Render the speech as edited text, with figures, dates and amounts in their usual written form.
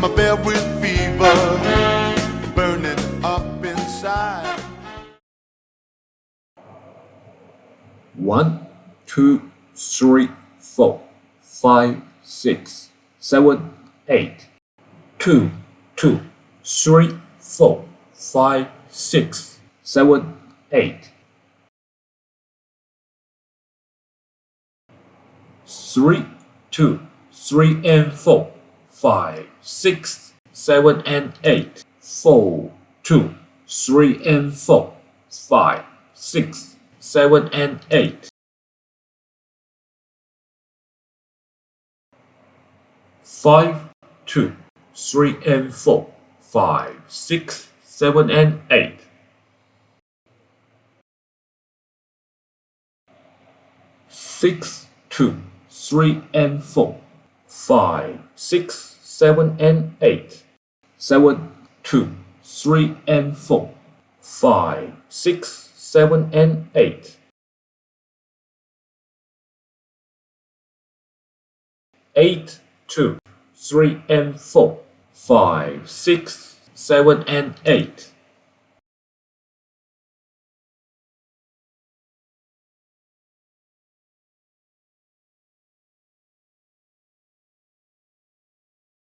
my bed with fever, burning up inside. 1, 2, 3, 4, 5, 6, 7, 8. 2, 2, 3, 4, 5, 6, 7, 8. 3, 2, 3 and 4, 5, 6, 7 and 8. 4, 2, 3 and 4, 5, 6, 7 and 8. 5, 2, 3 and 4, 5, 6, 7 and 8. 6, 2, 3 and 4, 5, 6, 7 and 8. 7, 2, 3 and 4, 5, 6, 7 and 8. 8, 2, 3 and 4, 5, 6, 7 and 8.